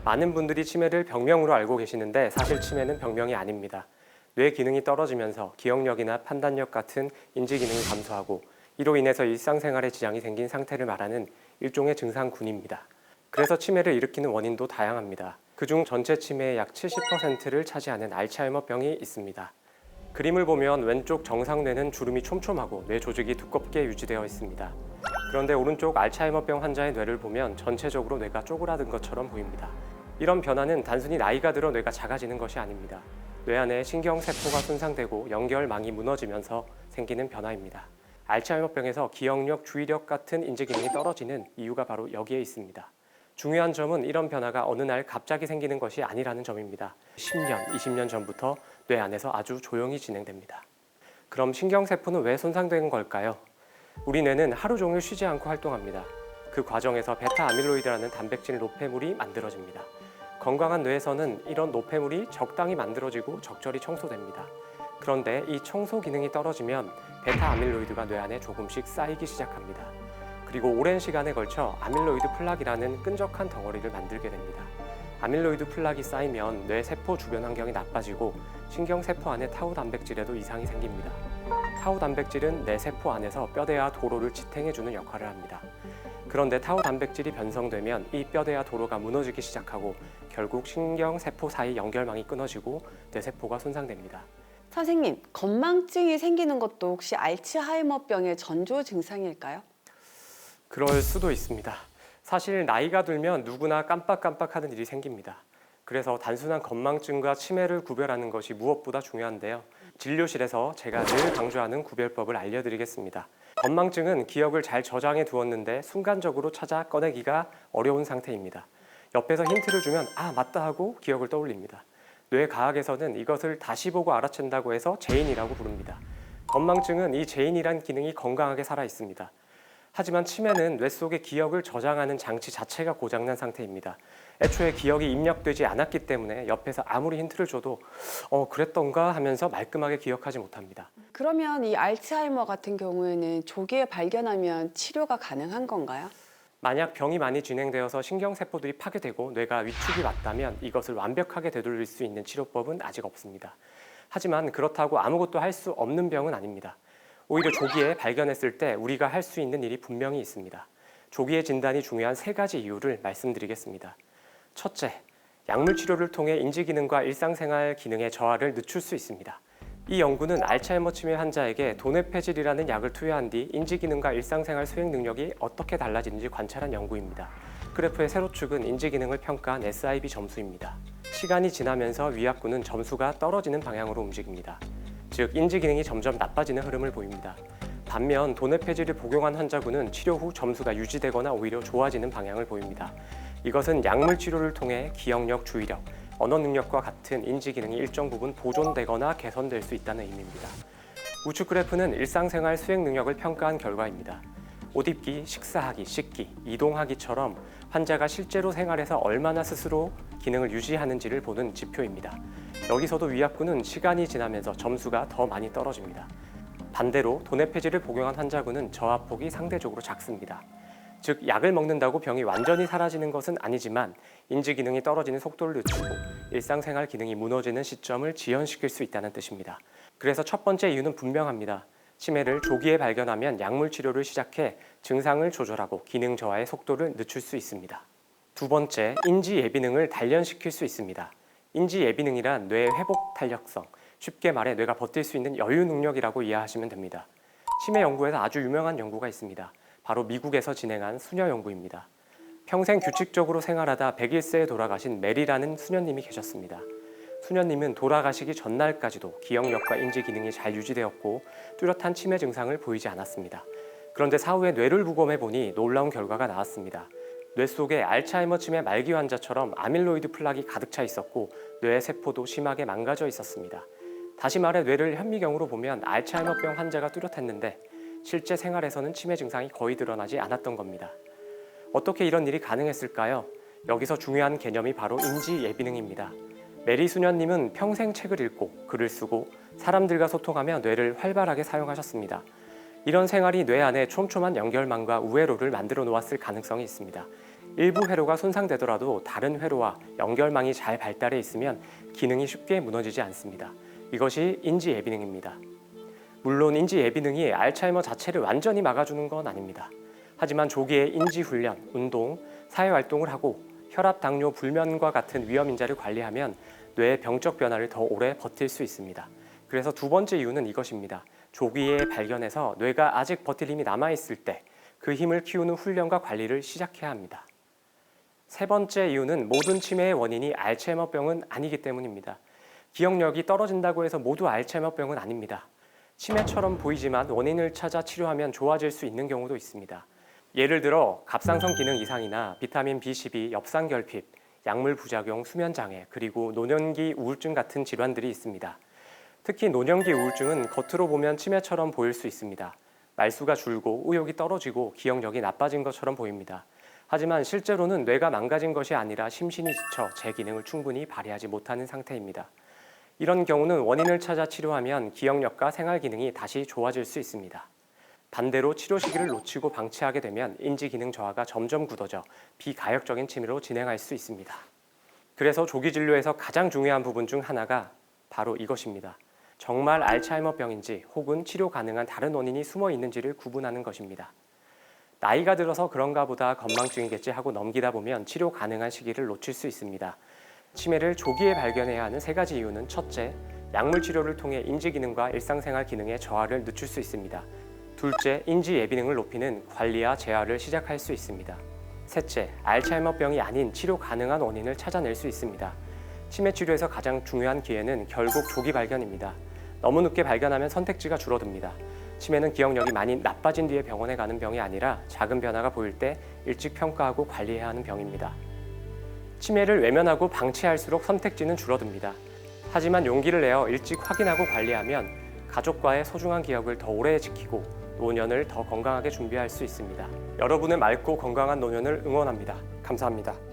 많은 분들이 치매를 병명으로 알고 계시는데 사실 치매는 병명이 아닙니다. 뇌 기능이 떨어지면서 기억력이나 판단력 같은 인지 기능이 감소하고 이로 인해서 일상생활에 지장이 생긴 상태를 말하는 일종의 증상군입니다. 그래서 치매를 일으키는 원인도 다양합니다. 그중 전체 치매의 약 70%를 차지하는 알츠하이머병이 있습니다. 그림을 보면 왼쪽 정상뇌는 주름이 촘촘하고 뇌 조직이 두껍게 유지되어 있습니다. 그런데 오른쪽 알츠하이머병 환자의 뇌를 보면 전체적으로 뇌가 쪼그라든 것처럼 보입니다. 이런 변화는 단순히 나이가 들어 뇌가 작아지는 것이 아닙니다. 뇌 안에 신경세포가 손상되고 연결망이 무너지면서 생기는 변화입니다. 알츠하이머병에서 기억력, 주의력 같은 인지 기능이 떨어지는 이유가 바로 여기에 있습니다. 중요한 점은 이런 변화가 어느 날 갑자기 생기는 것이 아니라는 점입니다. 10년, 20년 전부터 뇌 안에서 아주 조용히 진행됩니다. 그럼 신경세포는 왜 손상되는 걸까요? 우리 뇌는 하루 종일 쉬지 않고 활동합니다. 그 과정에서 베타아밀로이드라는 단백질 노폐물이 만들어집니다. 건강한 뇌에서는 이런 노폐물이 적당히 만들어지고 적절히 청소됩니다. 그런데 이 청소 기능이 떨어지면 베타아밀로이드가 뇌 안에 조금씩 쌓이기 시작합니다. 그리고 오랜 시간에 걸쳐 아밀로이드 플락이라는 끈적한 덩어리를 만들게 됩니다. 아밀로이드 플락이 쌓이면 뇌 세포 주변 환경이 나빠지고 신경세포 안에 타우 단백질에도 이상이 생깁니다. 타우 단백질은 뇌 세포 안에서 뼈대와 도로를 지탱해주는 역할을 합니다. 그런데 타우 단백질이 변성되면 이 뼈대와 도로가 무너지기 시작하고 결국 신경세포 사이 연결망이 끊어지고 뇌세포가 손상됩니다. 선생님, 건망증이 생기는 것도 혹시 알츠하이머병의 전조 증상일까요? 그럴 수도 있습니다. 사실 나이가 들면 누구나 깜빡깜빡하는 일이 생깁니다. 그래서 단순한 건망증과 치매를 구별하는 것이 무엇보다 중요한데요. 진료실에서 제가 늘 강조하는 구별법을 알려드리겠습니다. 건망증은 기억을 잘 저장해 두었는데 순간적으로 찾아 꺼내기가 어려운 상태입니다. 옆에서 힌트를 주면 아 맞다 하고 기억을 떠올립니다. 뇌과학에서는 이것을 다시 보고 알아챈다고 해서 재인이라고 부릅니다. 건망증은 이 재인이란 기능이 건강하게 살아 있습니다. 하지만 치매는 뇌 속의 기억을 저장하는 장치 자체가 고장난 상태입니다. 애초에 기억이 입력되지 않았기 때문에 옆에서 아무리 힌트를 줘도 그랬던가 하면서 말끔하게 기억하지 못합니다. 그러면 이 알츠하이머 같은 경우에는 조기에 발견하면 치료가 가능한 건가요? 만약 병이 많이 진행되어서 신경세포들이 파괴되고 뇌가 위축이 왔다면 이것을 완벽하게 되돌릴 수 있는 치료법은 아직 없습니다. 하지만 그렇다고 아무것도 할 수 없는 병은 아닙니다. 오히려 조기에 발견했을 때 우리가 할 수 있는 일이 분명히 있습니다. 조기의 진단이 중요한 3가지 이유를 말씀드리겠습니다. 첫째, 약물 치료를 통해 인지 기능과 일상생활 기능의 저하를 늦출 수 있습니다. 이 연구는 알츠하이머 치매 환자에게 도네페질이라는 약을 투여한 뒤 인지 기능과 일상생활 수행 능력이 어떻게 달라지는지 관찰한 연구입니다. 그래프의 세로축은 인지 기능을 평가한 SIB 점수입니다. 시간이 지나면서 위약구는 점수가 떨어지는 방향으로 움직입니다. 즉 인지 기능이 점점 나빠지는 흐름을 보입니다. 반면 도네페질을 복용한 환자군은 치료 후 점수가 유지되거나 오히려 좋아지는 방향을 보입니다. 이것은 약물 치료를 통해 기억력, 주의력, 언어 능력과 같은 인지 기능이 일정 부분 보존되거나 개선될 수 있다는 의미입니다. 우측 그래프는 일상생활 수행 능력을 평가한 결과입니다. 옷 입기, 식사하기, 씻기, 이동하기처럼 환자가 실제로 생활에서 얼마나 스스로 기능을 유지하는지를 보는 지표입니다. 여기서도 위약구는 시간이 지나면서 점수가 더 많이 떨어집니다. 반대로 도네페질을 복용한 환자군은 저하폭이 상대적으로 작습니다. 즉 약을 먹는다고 병이 완전히 사라지는 것은 아니지만 인지 기능이 떨어지는 속도를 늦추고 일상생활 기능이 무너지는 시점을 지연시킬 수 있다는 뜻입니다. 그래서 첫 번째 이유는 분명합니다. 치매를 조기에 발견하면 약물 치료를 시작해 증상을 조절하고 기능 저하의 속도를 늦출 수 있습니다. 두 번째, 인지 예비능을 단련시킬 수 있습니다. 인지 예비능이란 뇌의 회복 탄력성, 쉽게 말해 뇌가 버틸 수 있는 여유 능력이라고 이해하시면 됩니다. 치매 연구에서 아주 유명한 연구가 있습니다. 바로 미국에서 진행한 수녀 연구입니다. 평생 규칙적으로 생활하다 101세에 돌아가신 메리라는 수녀님이 계셨습니다. 수녀님은 돌아가시기 전날까지도 기억력과 인지 기능이 잘 유지되었고 뚜렷한 치매 증상을 보이지 않았습니다. 그런데 사후에 뇌를 부검해 보니 놀라운 결과가 나왔습니다. 뇌 속에 알츠하이머 치매 말기 환자처럼 아밀로이드 플락이 가득 차 있었고 뇌의 세포도 심하게 망가져 있었습니다. 다시 말해 뇌를 현미경으로 보면 알츠하이머병 환자가 뚜렷했는데 실제 생활에서는 치매 증상이 거의 드러나지 않았던 겁니다. 어떻게 이런 일이 가능했을까요? 여기서 중요한 개념이 바로 인지 예비능입니다. 메리 수녀님은 평생 책을 읽고 글을 쓰고 사람들과 소통하며 뇌를 활발하게 사용하셨습니다. 이런 생활이 뇌 안에 촘촘한 연결망과 우회로를 만들어 놓았을 가능성이 있습니다. 일부 회로가 손상되더라도 다른 회로와 연결망이 잘 발달해 있으면 기능이 쉽게 무너지지 않습니다. 이것이 인지 예비능입니다. 물론 인지 예비능이 알츠하이머 자체를 완전히 막아주는 건 아닙니다. 하지만 조기에 인지 훈련, 운동, 사회활동을 하고 혈압, 당뇨, 불면과 같은 위험 인자를 관리하면 뇌의 병적 변화를 더 오래 버틸 수 있습니다. 그래서 두 번째 이유는 이것입니다. 조기에 발견해서 뇌가 아직 버틸 힘이 남아있을 때 그 힘을 키우는 훈련과 관리를 시작해야 합니다. 세 번째 이유는 모든 치매의 원인이 알츠하이머병은 아니기 때문입니다. 기억력이 떨어진다고 해서 모두 알츠하이머병은 아닙니다. 치매처럼 보이지만 원인을 찾아 치료하면 좋아질 수 있는 경우도 있습니다. 예를 들어 갑상선 기능 이상이나 비타민 B12, 엽산결핍, 약물 부작용, 수면장애, 그리고 노년기 우울증 같은 질환들이 있습니다. 특히 노년기 우울증은 겉으로 보면 치매처럼 보일 수 있습니다. 말수가 줄고 의욕이 떨어지고 기억력이 나빠진 것처럼 보입니다. 하지만 실제로는 뇌가 망가진 것이 아니라 심신이 지쳐 제 기능을 충분히 발휘하지 못하는 상태입니다. 이런 경우는 원인을 찾아 치료하면 기억력과 생활 기능이 다시 좋아질 수 있습니다. 반대로 치료 시기를 놓치고 방치하게 되면 인지 기능 저하가 점점 굳어져 비가역적인 치매로 진행할 수 있습니다. 그래서 조기 진료에서 가장 중요한 부분 중 하나가 바로 이것입니다. 정말 알츠하이머병인지 혹은 치료 가능한 다른 원인이 숨어 있는지를 구분하는 것입니다. 나이가 들어서 그런가 보다 건망증이겠지 하고 넘기다 보면 치료 가능한 시기를 놓칠 수 있습니다. 치매를 조기에 발견해야 하는 세 가지 이유는 첫째, 약물 치료를 통해 인지 기능과 일상생활 기능의 저하를 늦출 수 있습니다. 둘째, 인지 예비능을 높이는 관리와 재활을 시작할 수 있습니다. 셋째, 알츠하이머병이 아닌 치료 가능한 원인을 찾아낼 수 있습니다. 치매 치료에서 가장 중요한 기회는 결국 조기 발견입니다. 너무 늦게 발견하면 선택지가 줄어듭니다. 치매는 기억력이 많이 나빠진 뒤에 병원에 가는 병이 아니라 작은 변화가 보일 때 일찍 평가하고 관리해야 하는 병입니다. 치매를 외면하고 방치할수록 선택지는 줄어듭니다. 하지만 용기를 내어 일찍 확인하고 관리하면 가족과의 소중한 기억을 더 오래 지키고 노년을 더 건강하게 준비할 수 있습니다. 여러분의 맑고 건강한 노년을 응원합니다. 감사합니다.